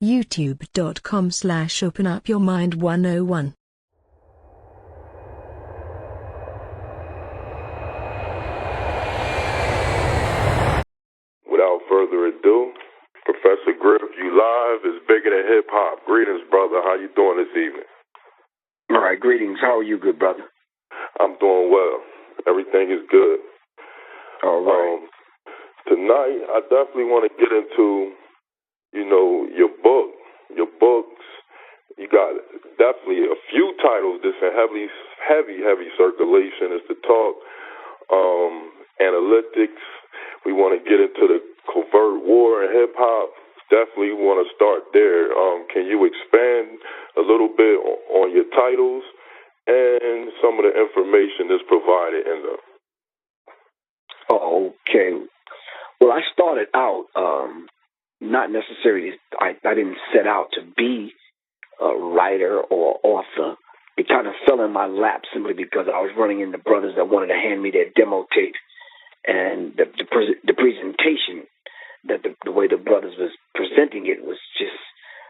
youtube.com/openupyourmind101. Without further ado, Professor Griff, you live is bigger than hip-hop. Greetings, brother. How you doing this evening? All right, greetings. How are you, good brother? I'm doing well. Everything is good. All right. Tonight, I definitely want to get into, your books. You got definitely a few titles that's in heavy circulation. Is to talk analytics. We want to get into the covert war in hip-hop. Definitely want to start there. Can you expand a little bit on your titles and some of the information that's provided in them? Okay. Well, I started out not necessarily, I didn't set out to be a writer or author. It kind of fell in my lap simply because I was running into brothers that wanted to hand me their demo tape. And the presentation, the way the brothers was presenting it was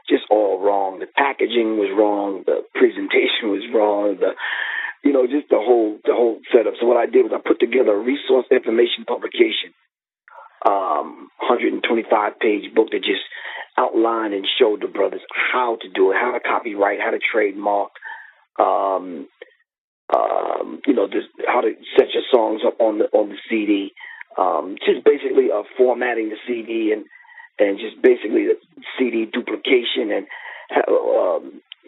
just all wrong. The packaging was wrong. The presentation was wrong. Just the whole setup. So what I did was I put together a resource information publication, 125-page book that just outlined and showed the brothers how to do it, how to copyright, how to trademark, how to set your songs up on the CD, just basically formatting the CD and just basically the CD duplication and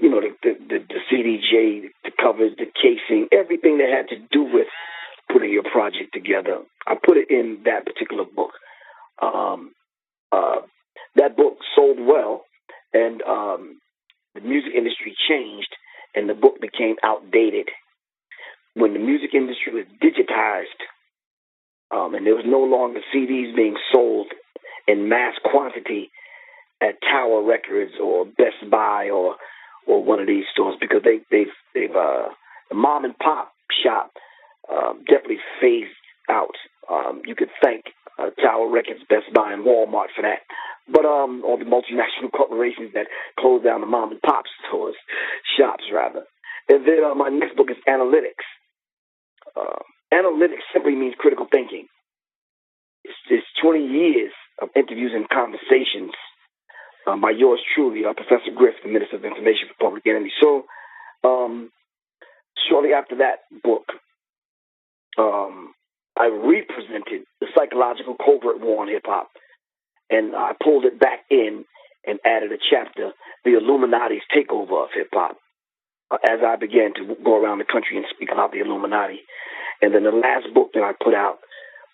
the CDJ, the covers, the casing, everything that had to do with putting your project together. I put it in that particular book. That book sold well, and the music industry changed, and the book became outdated. When the music industry was digitized, and there was no longer CDs being sold in mass quantity at Tower Records or Best Buy or one of these stores, because they've the mom and pop shop definitely phased out. You could thank Tower Records, Best Buy, and Walmart for that. But all the multinational corporations that closed down the mom and pop stores, shops rather. And then my next book is Analytics. Analytics simply means critical thinking. It's 20 years of interviews and conversations by yours truly, Professor Griff, the Minister of Information for Public Enemy. So shortly after that book, I represented the psychological covert war on hip-hop, and I pulled it back in and added a chapter, The Illuminati's Takeover of Hip-Hop, as I began to go around the country and speak about the Illuminati. And then the last book that I put out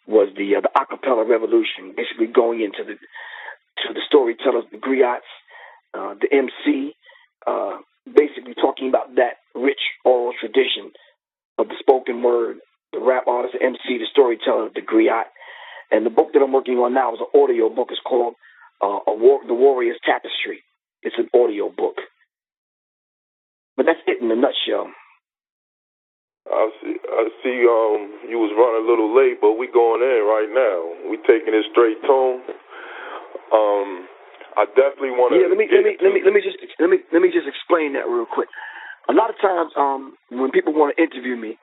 was the Acapella Revolution, basically going into the storytellers, the griots, the MC, basically talking about that rich oral tradition of the spoken word, the rap artist, the MC, the storyteller, the griot. And the book that I'm working on now is an audio book. It's called The Warrior's Tapestry. It's an audio book. But that's it in a nutshell. I see. You was running a little late, but we going in right now. We taking it straight tone. I definitely want to. Yeah, let me just explain that real quick. A lot of times, when people want to interview me,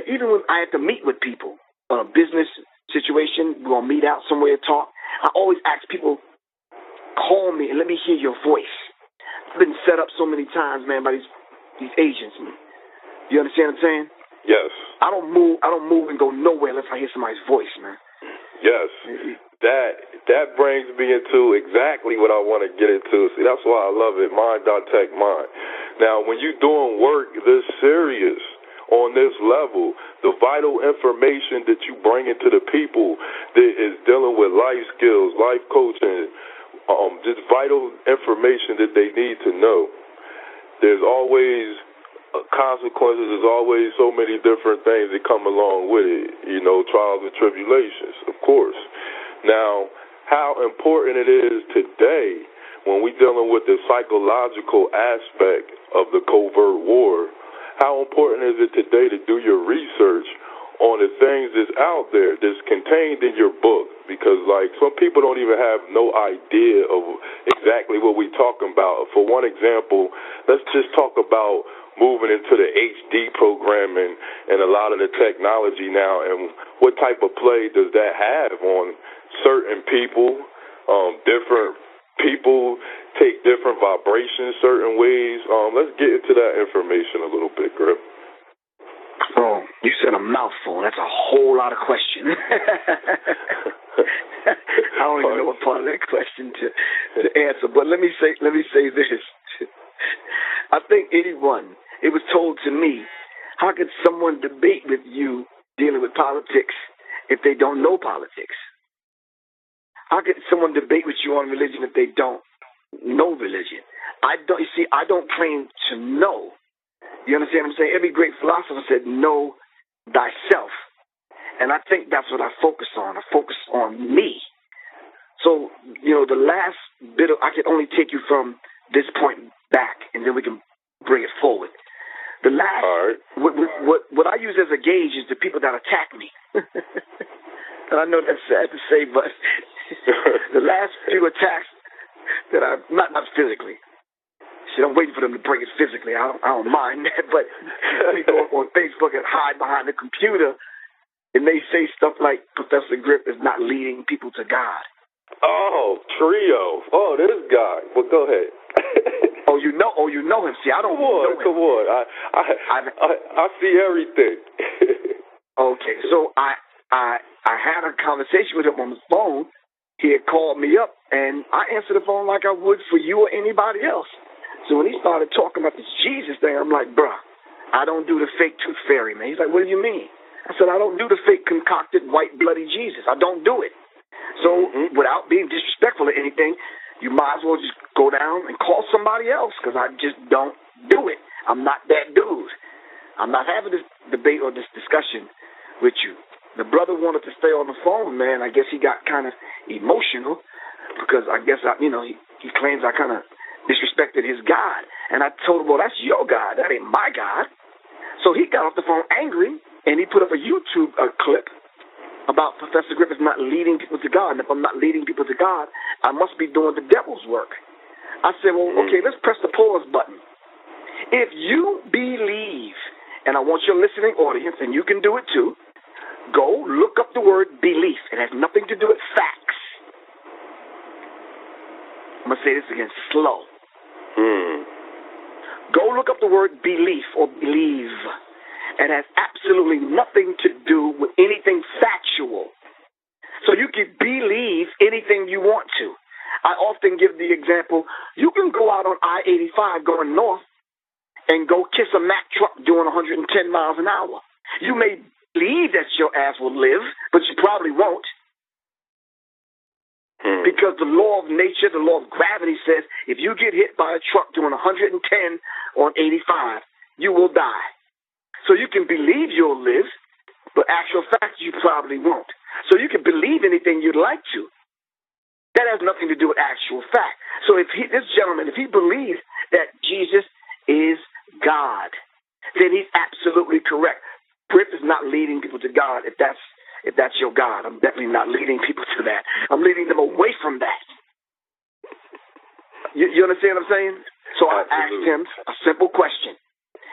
even when I have to meet with people on a business situation, we're gonna meet out somewhere to talk, I always ask people, call me and let me hear your voice. I've been set up so many times, man, by these agents, man. You understand what I'm saying? Yes. I don't move and go nowhere unless I hear somebody's voice, man. Yes. That brings me into exactly what I want to get into. See, that's why I love it. Mind.tech mind. Now, when you're doing work this serious on this level, the vital information that you bring into the people that is dealing with life skills, life coaching, just vital information that they need to know. There's always consequences. There's always so many different things that come along with it, trials and tribulations, of course. Now, how important it is today when we're dealing with the psychological aspect of the covert war, how important is it today to do your research on the things that's out there, that's contained in your book, because, like, some people don't even have no idea of exactly what we're talking about. For one example, let's just talk about moving into the HD programming and a lot of the technology now, and what type of play does that have on certain people? Different people take different vibrations certain ways. Let's get into that information a little bit, Griff. Oh, you said a mouthful. That's a whole lot of questions. I don't even know what part of that question to answer. But let me say this. I think anyone, it was told to me, how could someone debate with you dealing with politics if they don't know politics? How could someone debate with you on religion if they don't know religion? I don't claim to know. You understand what I'm saying? Every great philosopher said, know thyself. And I think that's what I focus on. I focus on me. So, the last bit I can only take you from this point back, and then we can bring it forward. The last, right. What I use as a gauge is the people that attack me. And I know that's sad to say, but the last few attacks that not physically. Shit, I'm waiting for them to bring it physically. I don't mind that, but they go on Facebook and hide behind the computer, and they say stuff like Professor Griff is not leading people to God. Oh, trio. Oh, this guy. Well, go ahead. Oh, you know him. See, I don't know him. Come on. I see everything. Okay, so I had a conversation with him on the phone. He had called me up, and I answered the phone like I would for you or anybody else. So when he started talking about this Jesus thing, I'm like, bruh, I don't do the fake tooth fairy, man. He's like, what do you mean? I said, I don't do the fake concocted white bloody Jesus. I don't do it. So without being disrespectful or anything, you might as well just go down and call somebody else, because I just don't do it. I'm not that dude. I'm not having this debate or this discussion with you. The brother wanted to stay on the phone, man. I guess he got kind of emotional because I guess, he claims I kind of disrespected his God. And I told him, well, that's your God. That ain't my God. So he got off the phone angry, and he put up a YouTube clip about Professor Griff is not leading people to God. And if I'm not leading people to God, I must be doing the devil's work. I said, well, okay, let's press the pause button. If you believe, and I want your listening audience, and you can do it too, go look up the word belief. It has nothing to do with facts. I'm going to say this again, slow. Go look up the word belief or believe. It has absolutely nothing to do with anything factual. So you can believe anything you want to. I often give the example, you can go out on I-85 going north and go kiss a Mack truck doing 110 miles an hour. You may believe that your ass will live, but you probably won't. Because the law of nature, the law of gravity says if you get hit by a truck doing 110 on 85, you will die. So you can believe you'll live, but actual fact, you probably won't. So you can believe anything you'd like to. That has nothing to do with actual fact. So if this gentleman, if he believes that Jesus is God, then he's absolutely correct. Griff is not leading people to God. If that's your God, I'm definitely not leading people to that. I'm leading them away from that. You understand what I'm saying? So I asked him a simple question,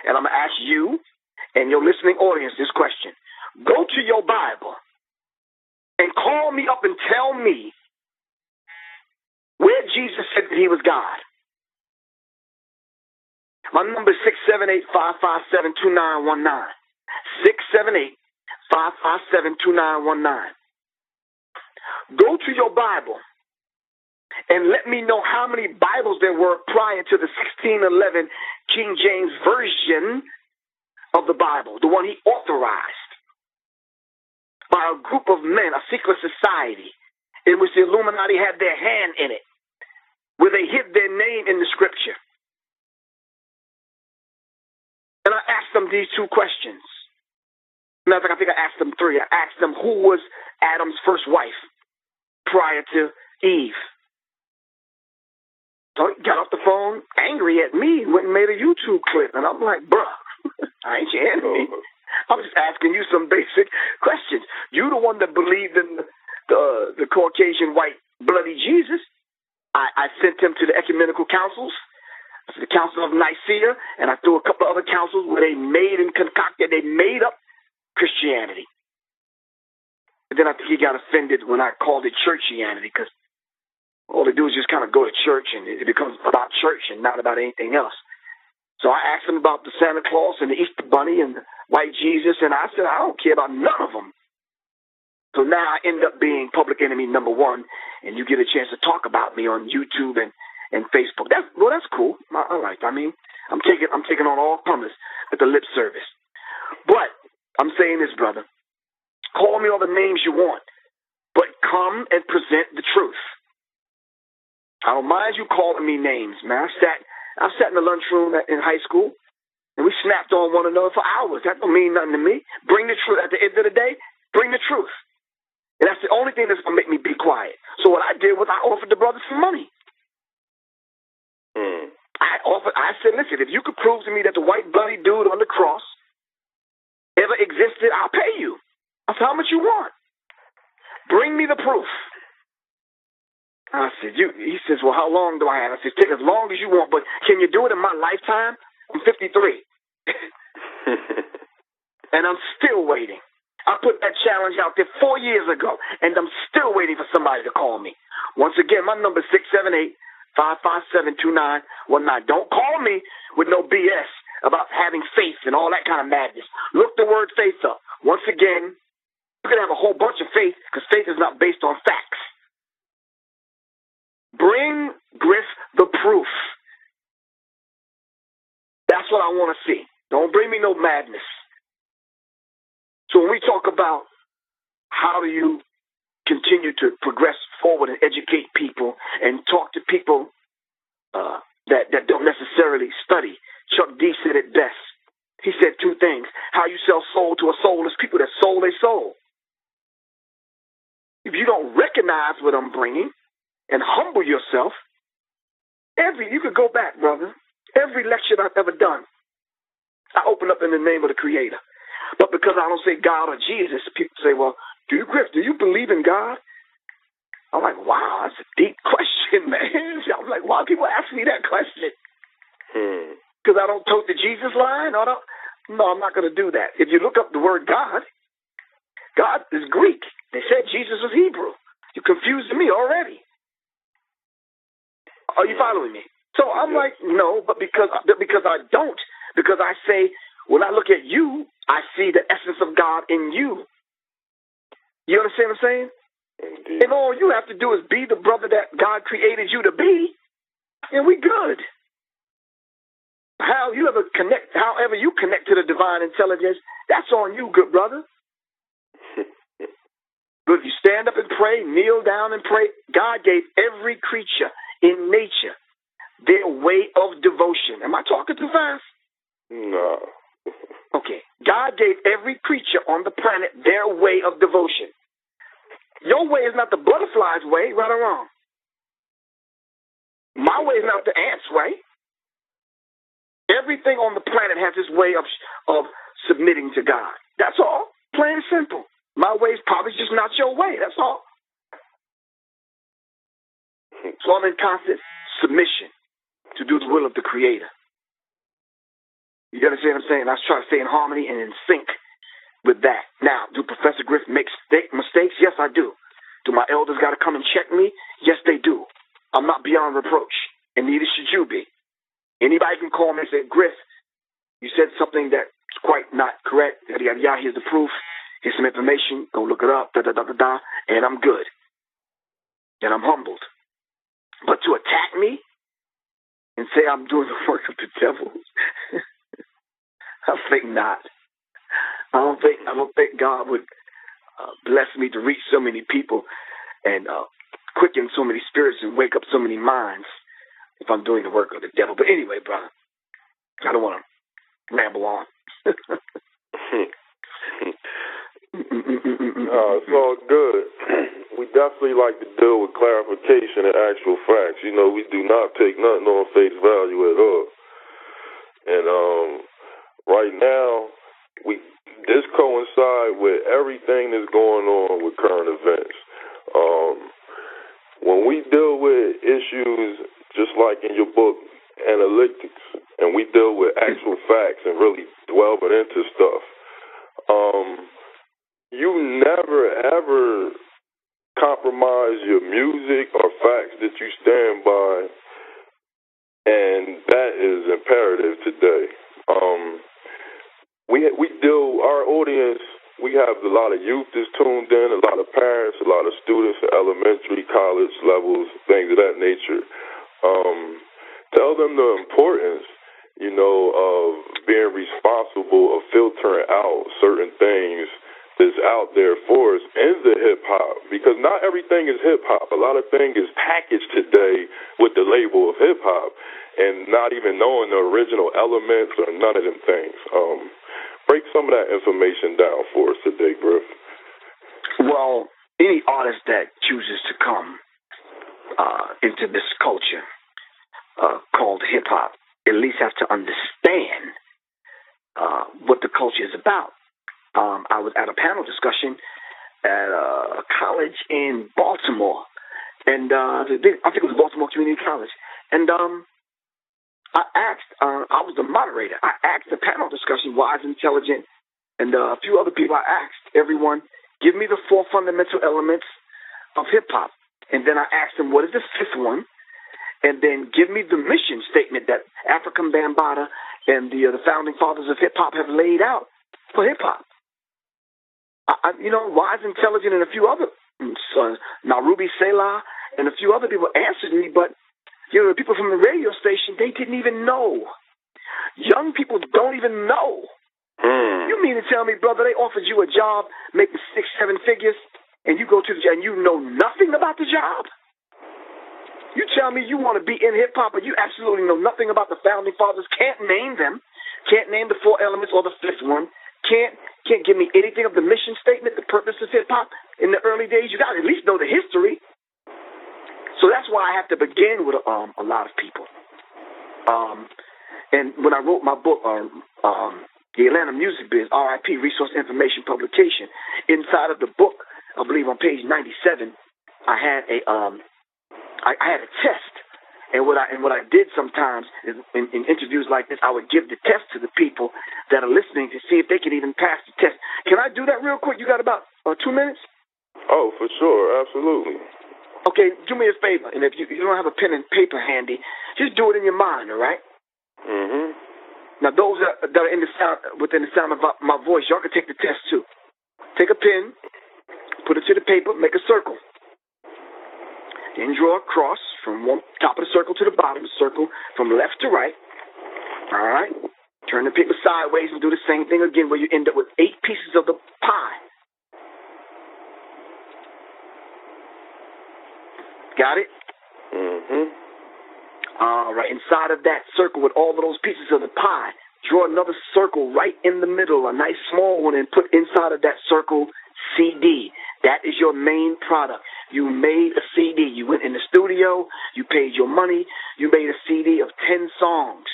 and I'm going to ask you and your listening audience this question. Go to your Bible and call me up and tell me where Jesus said that he was God. My number is 678-557-2919. 678-557-2919. Go to your Bible and let me know how many Bibles there were prior to the 1611 King James Version of the Bible, the one he authorized by a group of men, a secret society, in which the Illuminati had their hand in it, where they hid their name in the scripture. And I asked them these two questions. Matter of fact, I think I asked them three. I asked them who was Adam's first wife prior to Eve. So he got off the phone angry at me, went and made a YouTube clip. And I'm like, bruh, I ain't your enemy. I'm just asking you some basic questions. You the one that believed in the Caucasian white bloody Jesus. I sent him to the ecumenical councils, to the Council of Nicaea, and I threw a couple of other councils where they made and concocted, they made up Christianity. And then I think he got offended when I called it churchianity, because all they do is just kind of go to church, and it becomes about church and not about anything else. So I asked him about the Santa Claus and the Easter Bunny and the white Jesus, and I said, I don't care about none of them. So now I end up being public enemy number one, and you get a chance to talk about me on YouTube and Facebook. That's cool. All right. I mean, I'm taking on all comers with the lip service. But I'm saying this, brother. Call me all the names you want, but come and present the truth. I don't mind you calling me names, man. I sat in the lunchroom in high school, and we snapped on one another for hours. That don't mean nothing to me. Bring the truth. At the end of the day, bring the truth. And that's the only thing that's going to make me be quiet. So what I did was I offered the brothers some money. I said, listen, if you could prove to me that the white bloody dude on the cross ever existed, I'll pay you. I said, how much you want? Bring me the proof. I said, he says, well, how long do I have? I said, take as long as you want, but can you do it in my lifetime? I'm 53. And I'm still waiting. I put that challenge out there 4 years ago, and I'm still waiting for somebody to call me. Once again, my number is 678-557-2919. Don't call me with no BS about having faith and all that kind of madness. Look the word faith up. Once again, you can have a whole bunch of faith, because faith is not based on facts. Bring Griff the proof. That's what I want to see. Don't bring me no madness. So when we talk about how do you continue to progress forward and educate people and talk to people that don't necessarily study, Chuck D said it best. He said two things: how you sell soul to a soulless people that sold their soul. If you don't recognize what I'm bringing and humble yourself, you could go back, brother. Every lecture I've ever done, I open up in the name of the Creator. But because I don't say God or Jesus, people say, well, Griff, do you believe in God? I'm like, wow, that's a deep question, man. I'm like, why people ask me that question? Because I don't tote the Jesus line? No, I'm not going to do that. If you look up the word God, God is Greek. They said Jesus was Hebrew. You're confusing me already. Are you following me? So I'm like, no, but because I don't, because I say, when I look at you, I see the essence of God in you. You understand what I'm saying? Indeed. And all you have to do is be the brother that God created you to be, and we good. However you connect to the divine intelligence, that's on you, good brother. But if you stand up and pray, kneel down and pray, God gave every creature in nature their way of devotion. Am I talking too fast? No. Okay. God gave every creature on the planet their way of devotion. Your way is not the butterfly's way, right or wrong. My way is not the ant's way. Everything on the planet has its way of submitting to God. That's all. Plain and simple. My way is probably just not your way. That's all. So I'm in constant submission to do the will of the Creator. You understand what I'm saying? I try to stay in harmony and in sync with that. Now, do Professor Griff make mistakes? Yes, I do. Do my elders got to come and check me? Yes, they do. I'm not beyond reproach, and neither should you be. Anybody can call me and say, Griff, you said something that's quite not correct. Yada, yada, yada. Here's the proof. Here's some information. Go look it up. Da, da, da, da, da. And I'm good. And I'm humbled. But to attack me and say I'm doing the work of the devil, I think not. I don't think God would bless me to reach so many people and quicken so many spirits and wake up so many minds if I'm doing the work of the devil. But anyway, brother, I don't want to ramble on. It's all good. We definitely like to deal with clarification and actual facts. You know, we do not take nothing on face value at all. And right now, this coincides with everything that's going on with current events. When we deal with issues, just like in your book, analytics, and we deal with actual facts and really delving into stuff, you never ever compromise your music or facts that you stand by, and that is imperative today. We deal, our audience, we have a lot of youth that's tuned in, a lot of parents, a lot of students at elementary, college levels, things of that nature. Tell them the importance, of being responsible of filtering out certain things that's out there for us in the hip-hop, because not everything is hip-hop. A lot of things is packaged today with the label of hip-hop and not even knowing the original elements or none of them things. Break some of that information down for us today, Griff. Well, any artist that chooses to come into this culture called hip-hop at least have to understand what the culture is about. I was at a panel discussion at a college in Baltimore, and I think it was Baltimore Community College, and I asked, I was the moderator, I asked the panel discussion, Wise, Intelligent, and a few other people, I asked everyone, give me the 4 fundamental elements of hip-hop. And then I asked them, what is the 5th one? And then give me the mission statement that African Bambaataa and the founding fathers of hip-hop have laid out for hip-hop. Wise, Intelligent, and a few other, Narubi Selah, and a few other people answered me, but the people from the radio station, they didn't even know. Young people don't even know. You mean to tell me, brother, they offered you a job making 6-7 figures, and you go to the job and you know nothing about the job? You tell me you want to be in hip-hop, but you absolutely know nothing about the founding fathers, can't name them, can't name the 4 elements or the 5th one, can't give me anything of the mission statement, the purpose of hip-hop in the early days. You got to at least know the history. So that's why I have to begin with a lot of people. And when I wrote my book, The Atlanta Music Biz, RIP, Resource Information Publication, inside of the book, I believe on page 97, I had a test. And what I did sometimes is in interviews like this, I would give the test to the people that are listening to see if they can even pass the test. Can I do that real quick? You got about 2 minutes? Oh, for sure. Absolutely. Okay, do me a favor, and if you don't have a pen and paper handy, just do it in your mind, all right? Mm-hmm. Now, those that are within the sound of my voice, y'all can take the test too. Take a pen, put it to the paper, make a circle. Then draw a cross from one top of the circle to the bottom of the circle, from left to right. All right? Turn the paper sideways and do the same thing again, where you end up with 8 pieces of the pie. Got it? Mm-hmm. All right. Inside of that circle with all of those pieces of the pie, draw another circle right in the middle, a nice small one, and put inside of that circle CD. That is your main product. You made a CD. You went in the studio. You paid your money. You made a CD of 10 songs.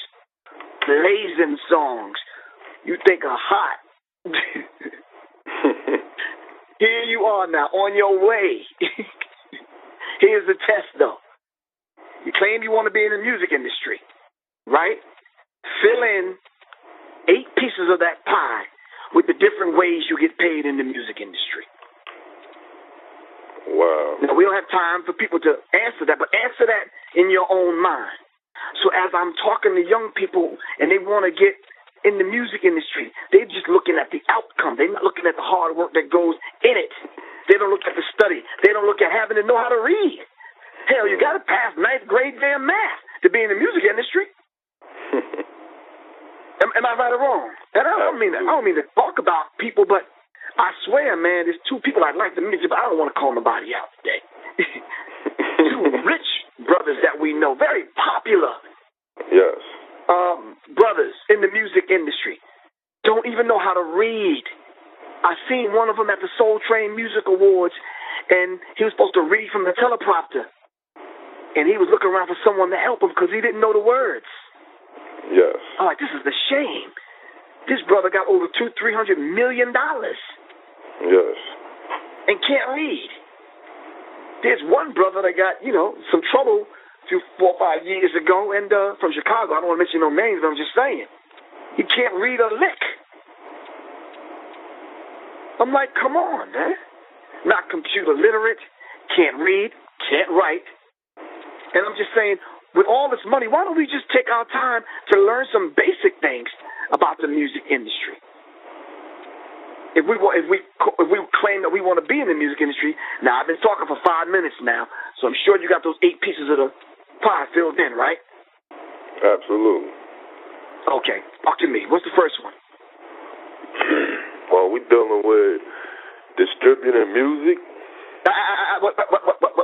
Blazing songs. You think are hot. Here you are now, on your way. Here's the test, though. You claim you want to be in the music industry, right? Fill in 8 pieces of that pie with the different ways you get paid in the music industry. Wow. Now, we don't have time for people to answer that, but answer that in your own mind. So as I'm talking to young people and they want to get in the music industry, they're just looking at the outcome. They're not looking at the hard work that goes in it. They don't look at the study. They don't look at having to know how to read. Hell, you got to pass 9th grade damn math to be in the music industry. Am I right or wrong? And I don't mean to talk about people, but I swear, man, there's 2 people I'd like to meet, but I don't want to call nobody out today. 2 rich brothers that we know, very popular. Yes. Brothers in the music industry don't even know how to read. I seen one of them at the Soul Train Music Awards, and he was supposed to read from the teleprompter, and he was looking around for someone to help him because he didn't know the words. Yes. I'm like, this is a shame. This brother got over $200-300 million. Yes. And can't read. there's one brother that got, some trouble 4 or 5 years ago, and from Chicago. I don't want to mention no names, but I'm just saying. He can't read a lick. I'm like, come on, man. Not computer literate, can't read, can't write. And I'm just saying, with all this money, why don't we just take our time to learn some basic things about the music industry? If we claim that we want to be in the music industry, now I've been talking for 5 minutes now, so I'm sure you got those 8 pieces of the pie filled in, right? Absolutely. Okay, talk to me. What's the first one? Well, we're dealing with distributing music.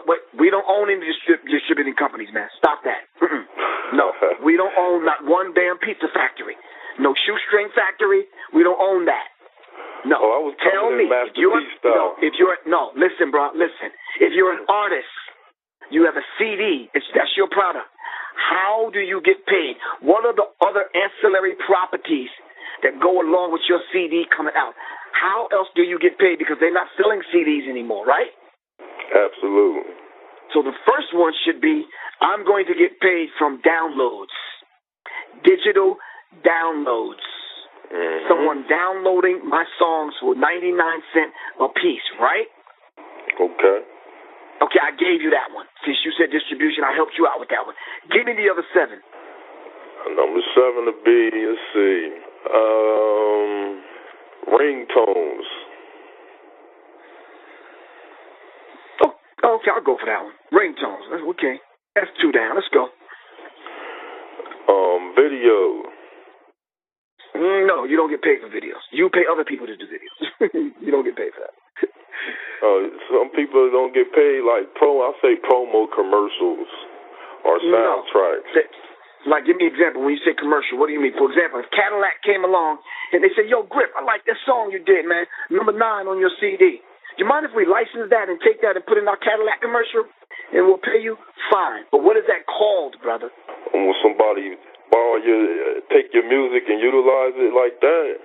Wait. We don't own any distributing companies, man. Stop that. No, we don't own not one damn pizza factory. No shoestring factory. We don't own that. No. Oh, I was Tell me, listen, bro, listen. If you're an artist, you have a CD, that's your product. How do you get paid? What are the other ancillary properties that go along with your CD coming out? How else do you get paid? Because they're not selling CDs anymore, right? Absolutely. So the first one should be, I'm going to get paid from downloads, digital downloads. Mm-hmm. Someone downloading my songs for 99 cents a piece, right? Okay. Okay, I gave you that one. Since you said distribution, I helped you out with that one. Give me the other 7. Number 7 to be, let's see, ringtones. Oh, okay, I'll go for that one. Ringtones. Okay. That's 2 down. Let's go. Video. No, you don't get paid for videos. You pay other people to do videos. You don't get paid for that. Some people don't get paid like promo commercials or soundtracks. No. Like, give me an example. When you say commercial, what do you mean? For example, if Cadillac came along and they say, yo, Griff, I like that song you did, man. Number 9 on your CD. Do you mind if we license that and take that and put it in our Cadillac commercial and we'll pay you? Fine. But what is that called, brother? When somebody take your music and utilize it like that.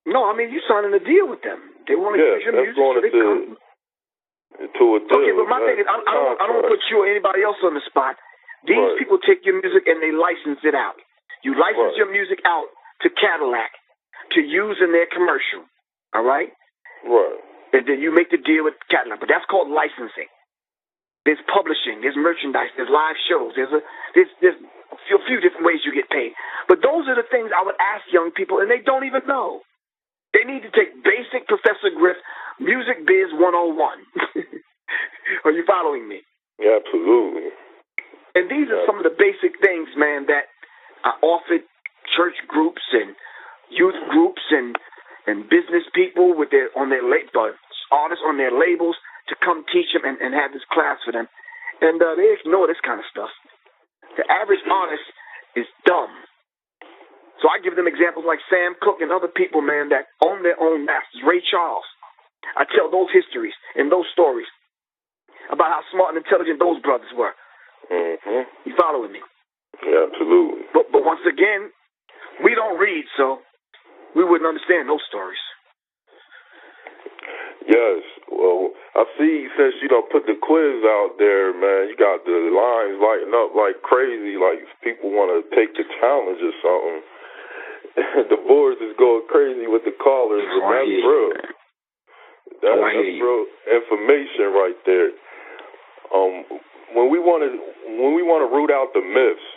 No, I mean, you signing a deal with them. They want to use your music. Going into a deal. Okay, but my thing is, I don't put you or anybody else on the spot. These people take your music and they license it out. You license your music out to Cadillac to use in their commercial. All right? Right. And then you make the deal with Cadillac. But that's called licensing. There's publishing. There's merchandise. There's live shows. There's a few different ways you get paid. But those are the things I would ask young people, and they don't even know. They need to take basic Professor Griff Music Biz 101. Are you following me? Yeah, absolutely. And these are some of the basic things, man, that are offered church groups and youth groups and business people with artists on their labels to come teach them and have this class for them. And they ignore this kind of stuff. The average artist is dumb. So I give them examples like Sam Cooke and other people, man, that own their own masters. Ray Charles. I tell those histories and those stories about how smart and intelligent those brothers were. Mm-hmm. You following me? Yeah, absolutely. But once again, we don't read, so we wouldn't understand those stories. Yes. Well, I see since you put the quiz out there, man, you got the lines lighting up like crazy, like people want to take the challenge or something. The boards is going crazy with the callers, and that's real. That's real information right there. When we want to root out the myths,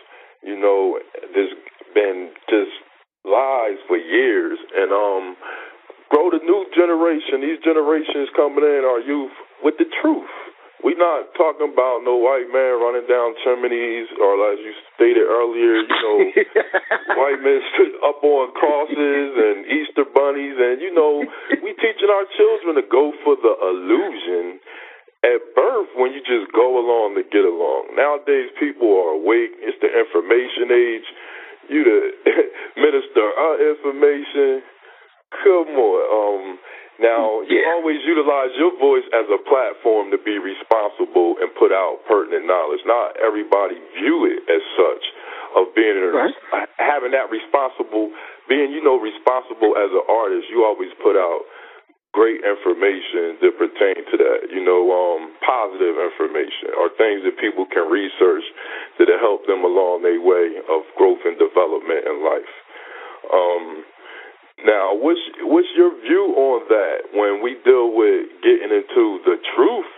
there's been just lies for years, and grow the new generation. These generations coming in, our youth, with the truth. We're not talking about no white man running down chimneys, or as you stated earlier, white men up on crosses and Easter bunnies, and we teaching our children to go for the illusion at birth when you just go along to get along. Nowadays, people are awake. It's the information age. You the minister of information. Come on. Now, you always utilize your voice as a platform to be responsible and put out pertinent knowledge. Not everybody view it as such, of being having that responsible, being, responsible as an artist. You always put out great information that pertain to that, positive information or things that people can research that'll help them along their way of growth and development in life. Now, what's your view on that when we deal with getting into the truth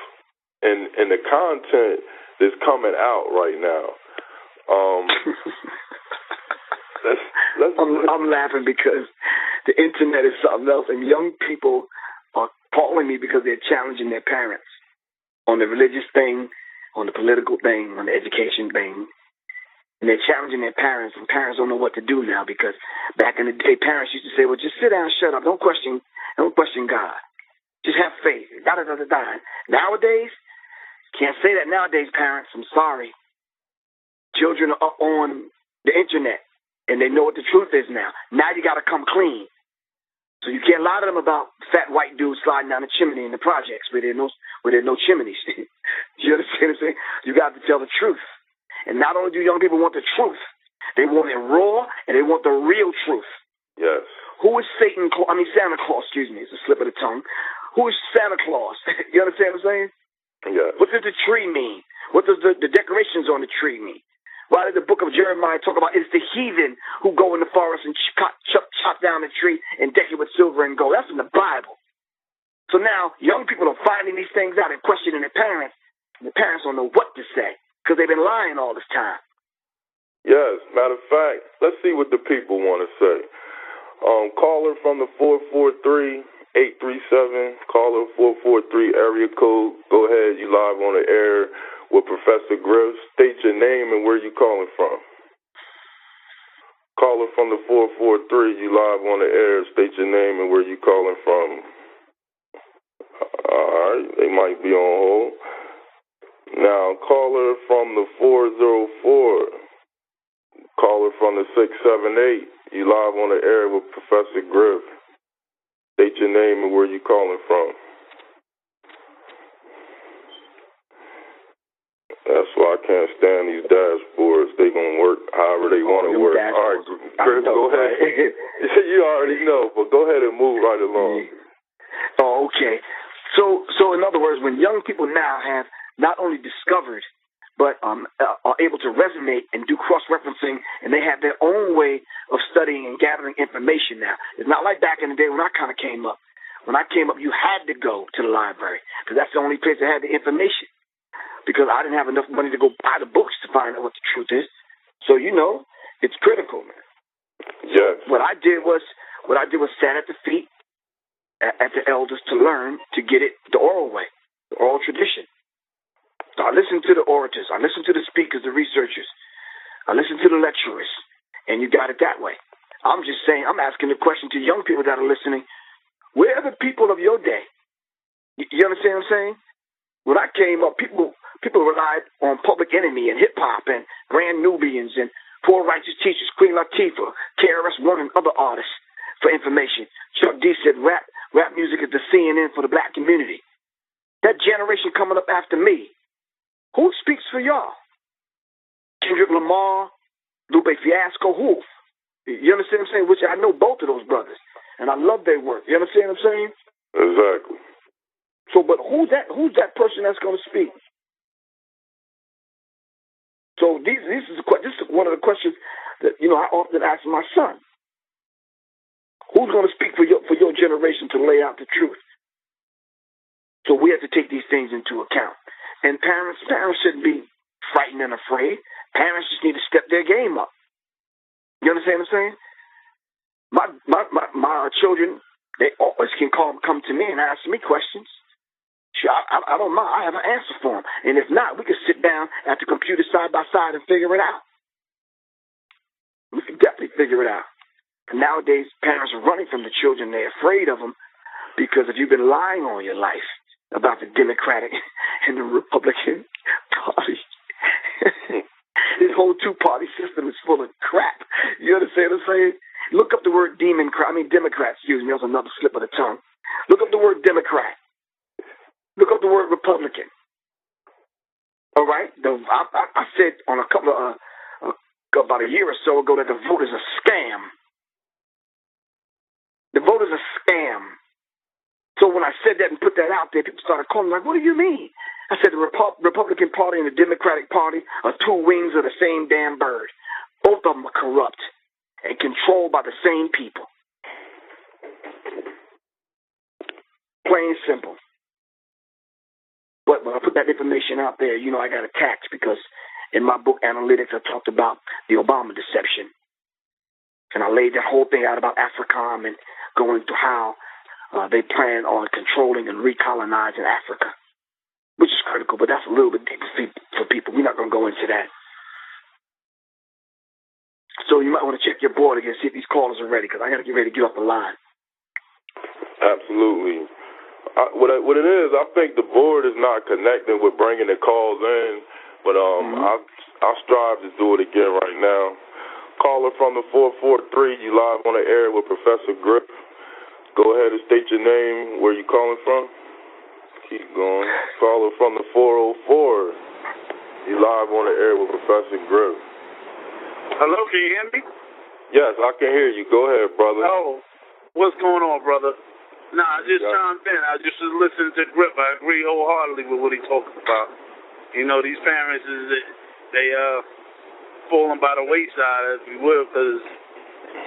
and the content that's coming out right now? I'm laughing because the internet is something else, and young people are calling me because they're challenging their parents on the religious thing, on the political thing, on the education thing. And they're challenging their parents, and parents don't know what to do now because back in the day, parents used to say, well, just sit down, shut up, don't question God. Just have faith. Da-da-da-da-da. Nowadays, can't say that nowadays, parents. I'm sorry. Children are on the internet, and they know what the truth is now. Now you got to come clean. So you can't lie to them about fat white dudes sliding down the chimney in the projects where there are no chimneys. You understand what I'm saying? You got to tell the truth. And not only do young people want the truth, they want it raw, and they want the real truth. Yes. Who is Santa Claus, excuse me, it's a slip of the tongue. Who is Santa Claus? You understand what I'm saying? Yes. What does the tree mean? What does the decorations on the tree mean? Why did the book of Jeremiah talk about it's the heathen who go in the forest and chop down the tree and deck it with silver and gold? That's in the Bible. So now young people are finding these things out and questioning their parents, and the parents don't know what to say because they've been lying all this time. Yes. Matter of fact, let's see what the people want to say. Caller from the 443-837, caller 443 area code. Go ahead, you live on the air with Professor Griff. State your name and where you calling from. Caller from the 443, you live on the air. State your name and where you calling from. All right, they might be on hold. Now, caller from the 404, caller from the 678, you live on the air with Professor Griff. State your name and where you calling from. That's why I can't stand these dashboards. They gonna work however they want to work. All right, Griff, go ahead. You already know, but go ahead and move right along. Oh, okay. So in other words, when young people now have not only discovered, but are able to resonate and do cross-referencing, and they have their own way of studying and gathering information now. It's not like back in the day when I kind of came up. When I came up, you had to go to the library because that's the only place that had the information. Because I didn't have enough money to go buy the books to find out what the truth is. So, it's critical, man. Yes. So what I did was stand at the feet at the elders to learn, to get it the oral way, the oral tradition. So I listened to the orators. I listened to the speakers, the researchers. I listened to the lecturers. And you got it that way. I'm just saying, I'm asking the question to young people that are listening. Where are the people of your day? You understand what I'm saying? When I came up, people relied on Public Enemy and hip-hop and Grand Nubians and Poor Righteous Teachers, Queen Latifah, KRS-One and other artists for information. Chuck D said rap music is the CNN for the black community. That generation coming up after me, who speaks for y'all? Kendrick Lamar, Lupe Fiasco, who? You understand what I'm saying? Which I know both of those brothers, and I love their work. You understand what I'm saying? Exactly. So, but who's that person that's going to speak? So this is one of the questions that I often ask my son. Who's going to speak for your generation to lay out the truth? So we have to take these things into account. And parents shouldn't be frightened and afraid. Parents just need to step their game up. You understand what I'm saying? My children, they always can come to me and ask me questions. Sure, I don't mind. I have an answer for them. And if not, we can sit down at the computer side by side and figure it out. We can definitely figure it out. And nowadays, parents are running from the children. They're afraid of them because if you've been lying all your life about the Democratic and the Republican Party, this whole two-party system is full of crap. You understand what I'm saying? Look up the word Democrat, excuse me. That was another slip of the tongue. Look up the word Democrat. Look up the word Republican. All right? I said on a couple of, about a year or so ago that the vote is a scam. The vote is a scam. So when I said that and put that out there, people started calling me like, what do you mean? I said the Republican Party and the Democratic Party are two wings of the same damn bird. Both of them are corrupt and controlled by the same people. Plain and simple. But when I put that information out there, I got attacked because in my book, Analytics, I talked about the Obama deception. And I laid that whole thing out about AFRICOM and going into how they plan on controlling and recolonizing Africa, which is critical, but that's a little bit deeper for people. We're not going to go into that. So you might want to check your board again, see if these callers are ready, because I got to get ready to get off the line. Absolutely. What it is, I think the board is not connecting with bringing the calls in, but I'll strive to do it again right now. Caller from the 443, you live on the air with Professor Griff. Go ahead and state your name, where you calling from. Keep going. Caller from the 404, you live on the air with Professor Griff. Hello, can you hear me? Yes, I can hear you. Go ahead, brother. Oh, what's going on, brother? Nah, I just chimed in. I just was listening to Griff. I agree wholeheartedly with what he talking about. These parents, they falling by the wayside, as we will, because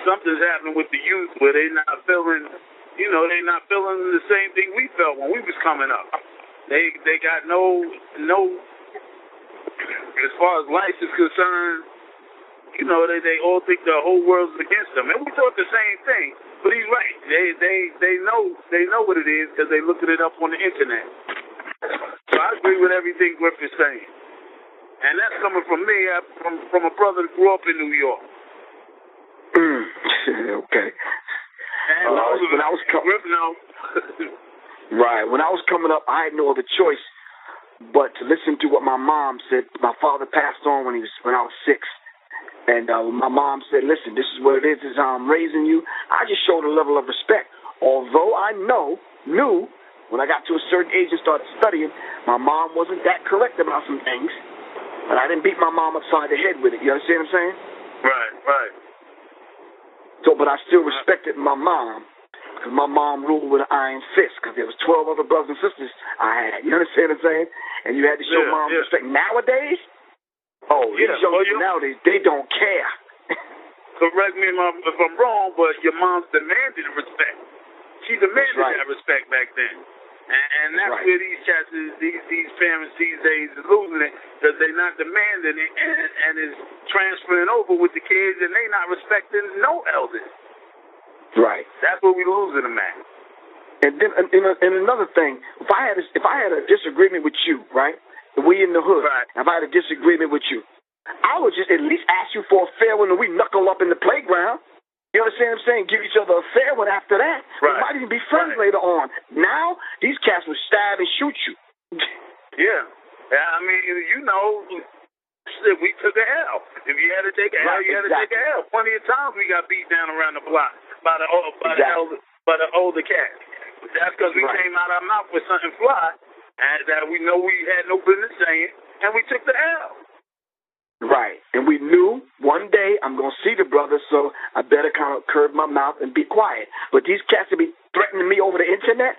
something's happening with the youth where they're not feeling, they're not feeling the same thing we felt when we was coming up. They got no, as far as life is concerned, they all think the whole world's against them. And we thought the same thing, but he's right. They know what it is because they looking it up on the internet. So I agree with everything Griff is saying. And that's coming from me, from a brother that grew up in New York. Okay. And when I was right. When I was coming up, I had no other choice but to listen to what my mom said. My father passed on when I was 6. And my mom said, listen, this is what it is how I'm raising you. I just showed a level of respect. Although I knew when I got to a certain age and started studying, my mom wasn't that correct about some things. But I didn't beat my mom upside the head with it. You understand what I'm saying? Right. So, but I still respected my mom because my mom ruled with an iron fist because there was 12 other brothers and sisters I had. You understand what I'm saying? And you had to show mom respect. Nowadays, these young nowadays, they don't care. Correct me if I'm wrong, but your mom's demanded respect. She demanded that respect back then. And that's where these cats, these parents these days is losing it because they're not demanding it and is transferring over with the kids and they not respecting no elders. Right. That's where we losing them at. And then and another thing, if I had a disagreement with you, right? We in the hood. Right. If I had a disagreement with you, I would just at least ask you for a fair one and we knuckle up in the playground. You understand what I'm saying? Give each other a fair one after that. Right. We might even be friends later on. Now, these cats will stab and shoot you. Yeah. I mean, we took a L. If you had to take a L, you had to take a L. Plenty of times we got beat down around the block by the older cats. That's because we came out our mouth with something fly and that we know we had no business saying, and we took the L. Right. And we knew one day I'm going to see the brother, so I better kind of curb my mouth and be quiet. But these cats will be threatening me over the internet.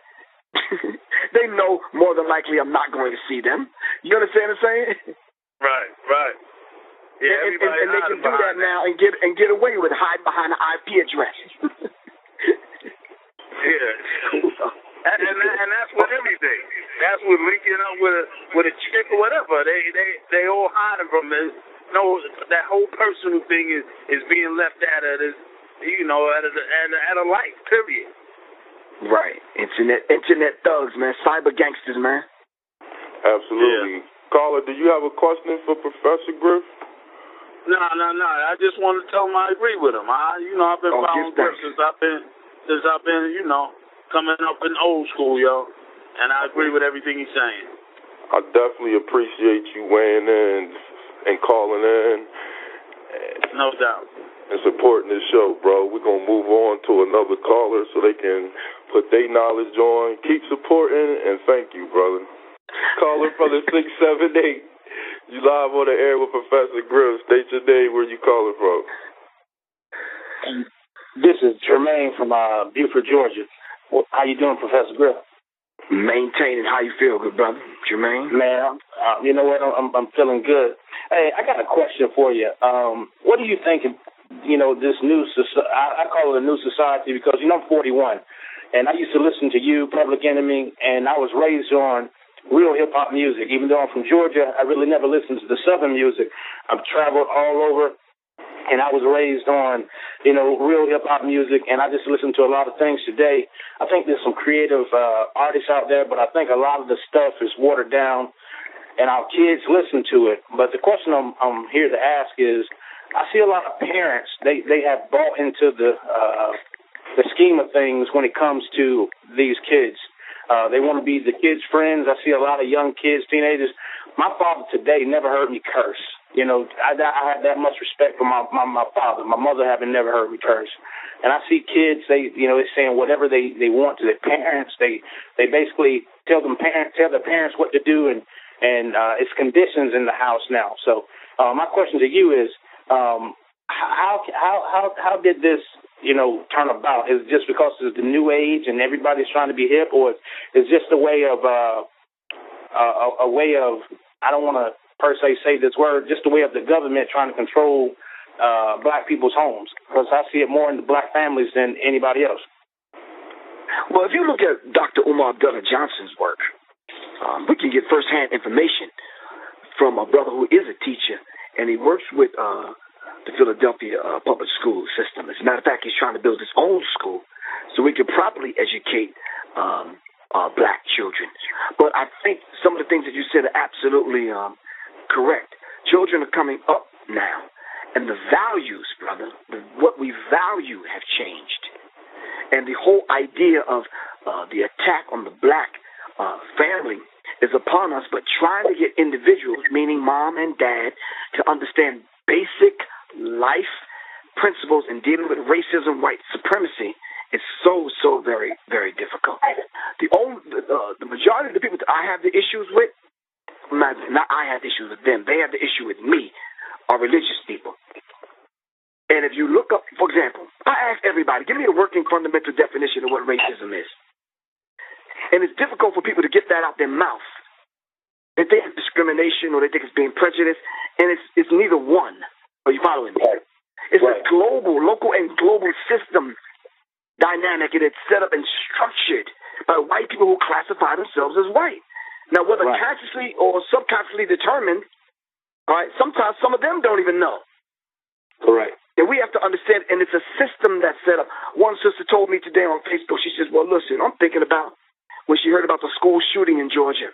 They know more than likely I'm not going to see them. You understand what I'm saying? Right. Yeah, and they can do that now and get away with hiding behind the IP address. Yeah. And that's with everything. That's with linking up with a chick or whatever. They all hiding from this. No, that whole personal thing is being left at a light. Period. Right. Internet thugs, man. Cyber gangsters, man. Absolutely. Yeah. Caller, do you have a question for Professor Griff? No. I just want to tell him I agree with him. I've been following Griff since I've been coming up in old school, yo, and I agree with everything he's saying. I definitely appreciate you weighing in and calling in. No doubt. And supporting this show, bro. We're going to move on to another caller so they can put their knowledge on. Keep supporting, and thank you, brother. Caller from the 678. You live on the air with Professor Griff. State your name, where you calling from. This is Jermaine from Beaufort, Georgia. Well, how you doing, Professor Griff? Maintaining. How you feel, good brother? Jermaine? Man, you know what? I'm feeling good. Hey, I got a question for you. What do you think of, this new I call it a new society because, I'm 41, and I used to listen to you, Public Enemy, and I was raised on real hip-hop music. Even though I'm from Georgia, I really never listened to the Southern music. I've traveled all over, and I was raised on, real hip-hop music, and I just listen to a lot of things today. I think there's some creative artists out there, but I think a lot of the stuff is watered down, and our kids listen to it. But the question I'm here to ask is, I see a lot of parents, they have bought into the scheme of things when it comes to these kids. They want to be the kids' friends. I see a lot of young kids, teenagers. My father today never heard me curse. I had that much respect for my father. My mother having never heard me curse. And I see kids, they're saying whatever they want to their parents. They basically tell their parents what to do, and it's conditions in the house now. So my question to you is, how did this turn about? Is it just because it's the new age and everybody's trying to be hip, or is just a way of I don't want to per se say this word, just a way of the government trying to control black people's homes? Because I see it more in the black families than anybody else. Well, if you look at Dr. Umar Abdullah Johnson's work, we can get firsthand information from a brother who is a teacher, and he works with the Philadelphia public school system. As a matter of fact, he's trying to build his own school so we can properly educate black children. But I think some of the things that you said are absolutely correct. Children are coming up now, and the values, brother, what we value have changed. And the whole idea of the attack on the black family is upon us, but trying to get individuals, meaning mom and dad, to understand basic life principles in dealing with racism, white supremacy is so very, very difficult. The majority of the people that I have the issues with, not I have issues with them, they have the issue with me, are religious people. And if you look up, for example, I ask everybody, give me a working fundamental definition of what racism is. And it's difficult for people to get that out their mouth. They think it's discrimination or they think it's being prejudiced, and it's neither one. Are you following me? Right. It's right. A local and global system dynamic, and it's set up and structured by white people who classify themselves as white. Now, whether right. consciously or subconsciously determined, all right, sometimes some of them don't even know. Correct. And we have to understand, and it's a system that's set up. One sister told me today on Facebook, she says, well, listen, I'm thinking about when she heard about the school shooting in Georgia.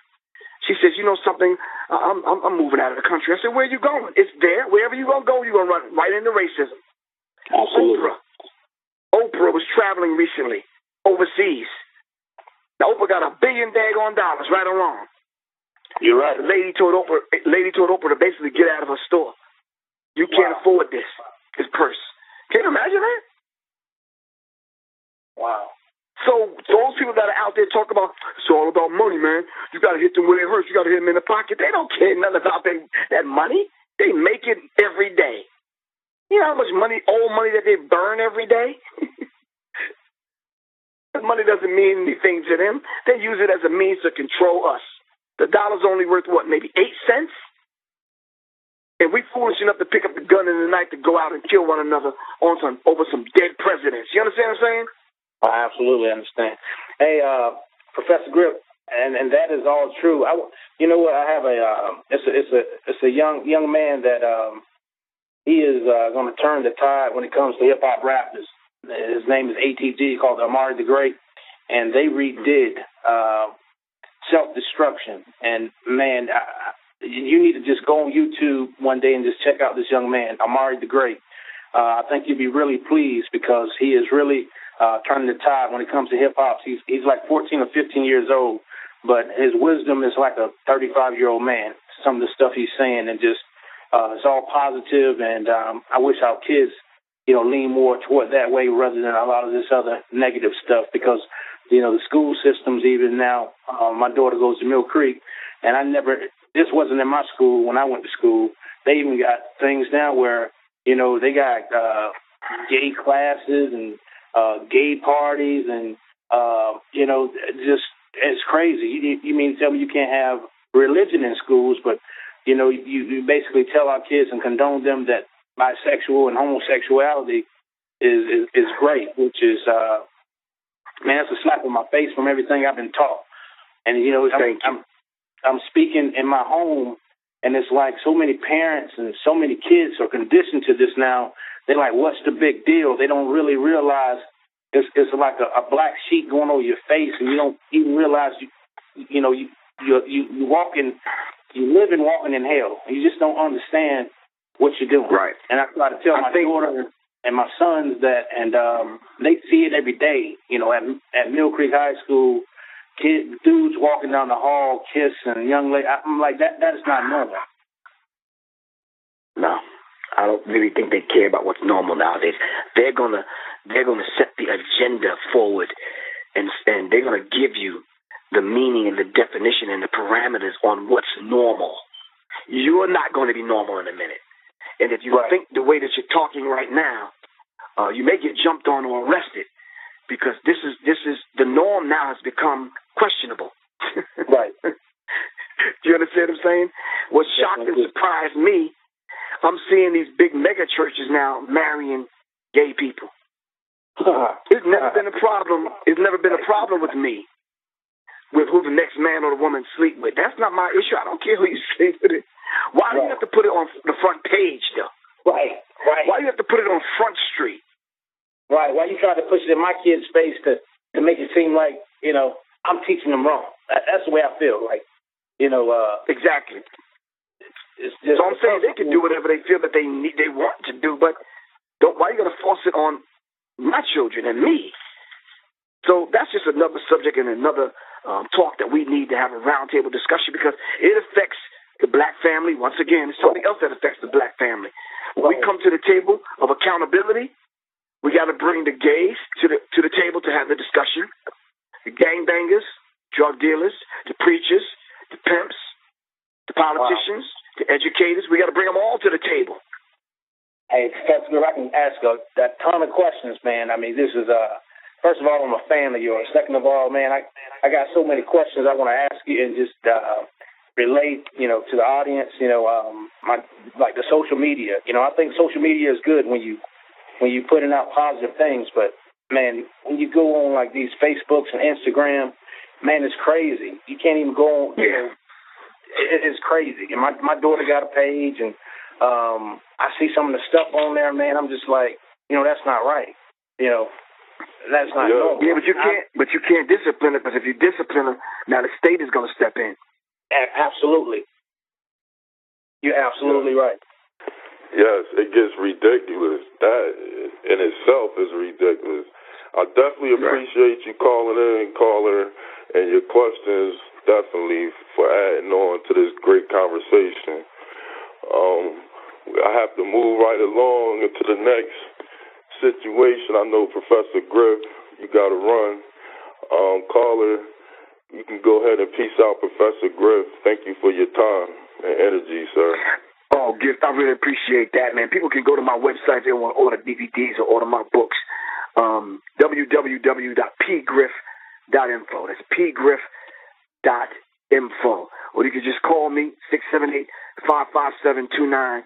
She says, you know something, I'm moving out of the country. I said, where are you going? It's there. Wherever you're going to go, you're going to run right into racism. Absolutely. Oprah was traveling recently overseas. Now, Oprah got $1 billion dollars, right or wrong. You're right. The lady told Oprah to basically get out of her store. You can't afford this purse. Can you imagine that? Wow. So those people that are out there talking about, it's all about money, man. You got to hit them where it hurts. You got to hit them in the pocket. They don't care nothing about that money. They make it every day. You know how much old money that they burn every day? That money doesn't mean anything to them. They use it as a means to control us. The dollar's only worth, what, maybe 8 cents? And we foolish enough to pick up the gun in the night to go out and kill one another over some dead presidents. You understand what I'm saying? I absolutely understand. Hey, Professor Griff, and that is all true. You know what? I have it's a young man that he is going to turn the tide when it comes to hip hop rappers. His name is ATG, called Amari the Great, and they redid Self-Destruction. And man, you need to just go on YouTube one day and just check out this young man, Amari the Great. I think you'd be really pleased because he is really turning the tide when it comes to hip-hop. He's like 14 or 15 years old, but his wisdom is like a 35-year-old man, some of the stuff he's saying, and just it's all positive, and I wish our kids, lean more toward that way rather than a lot of this other negative stuff because, the school systems even now, my daughter goes to Mill Creek, and this wasn't in my school when I went to school. They even got things now where, they got gay classes and gay parties and Just it's crazy. You mean to tell me you can't have religion in schools, but you basically tell our kids and condone them that bisexual and homosexuality is great, which is man, that's a slap in my face from everything I've been taught. And I'm speaking in my home, and it's like so many parents and so many kids are conditioned to this now. They're like, what's the big deal? They don't really realize it's like a black sheet going over your face, and you don't even realize you walking, you live and walking in hell. You just don't understand what you're doing. Right. And I try to tell my daughter and my sons that, and they see it every day. At Mill Creek High School, dudes walking down the hall kissing young lady. I'm like, that is not normal. No, I don't really think they care about what's normal nowadays. They're gonna set the agenda forward, and they're gonna give you the meaning and the definition and the parameters on what's normal. You're not going to be normal in a minute. And if you think the way that you're talking right now, you may get jumped on or arrested, because this is the norm now has become questionable. Right. Do you understand what I'm saying? What shocked and surprised me, I'm seeing these big mega churches now marrying gay people. It's never been a problem. It's never been a problem with me, with who the next man or the woman sleep with. That's not my issue. I don't care who you sleep with. Why do you have to put it on the front page, though? Right. Why do you have to put it on Front Street? Right. Why you try to push it in my kid's face to make it seem like, I'm teaching them wrong. That's the way I feel. Like, Exactly. It's just, so I'm saying they can do whatever they feel that they want to do, but why are you going to force it on my children and me? So that's just another subject and another talk that we need to have a roundtable discussion, because it affects the black family. Once again, it's something else that affects the black family. When we come to the table of accountability, we got to bring the gays to the table to have the discussion. The gangbangers, drug dealers, the preachers, the pimps, the politicians, the educators. We got to bring them all to the table. Hey, Professor, I can ask a ton of questions, man. I mean, this is first of all, I'm a fan of yours. Second of all, man, I got so many questions I want to ask you and just relate, to the audience. Like the social media. I think social media is good when you putting out positive things, but man, when you go on like these Facebooks and Instagram, man, it's crazy. You can't even go on. It's crazy. And my daughter got a page, and I see some of the stuff on there, man. I'm just like, that's not right. That's not normal. Yeah, but you can't discipline it, because if you discipline them, now the state is going to step in. Absolutely. You're absolutely right. Yes, it gets ridiculous. That in itself is ridiculous. I definitely appreciate you calling in, caller, and your questions definitely for adding on to this great conversation. I have to move right along into the next situation. I know Professor Griff, you got to run. Caller, you can go ahead and peace out, Professor Griff. Thank you for your time and energy, sir. Oh, Gift, I really appreciate that, man. People can go to my website if they want to order DVDs or order my books. www.pgriff.info. That's pgriff.info. Or you can just call me, 678-557-2919.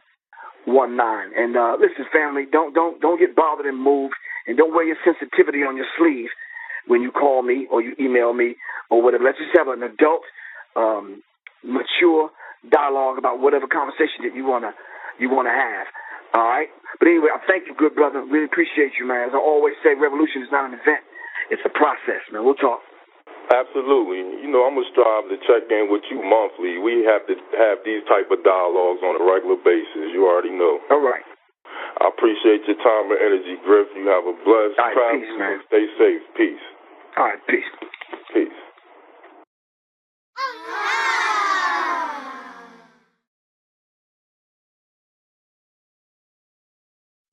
And listen, family, don't get bothered and moved, and don't wear your sensitivity on your sleeve when you call me or you email me or whatever. Let's just have an adult, mature dialogue about whatever conversation that you wanna have. All right. But anyway, I thank you, good brother. Really appreciate you, man. As I always say, revolution is not an event; it's a process, man. We'll talk. Absolutely. I'm gonna strive to check in with you monthly. We have to have these type of dialogues on a regular basis. You already know. All right. I appreciate your time and energy, Griff. You have a blessed travel. Peace, man. Stay safe. Peace. All right. Peace. Peace.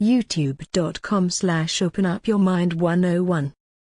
youtube.com/openupyourmind101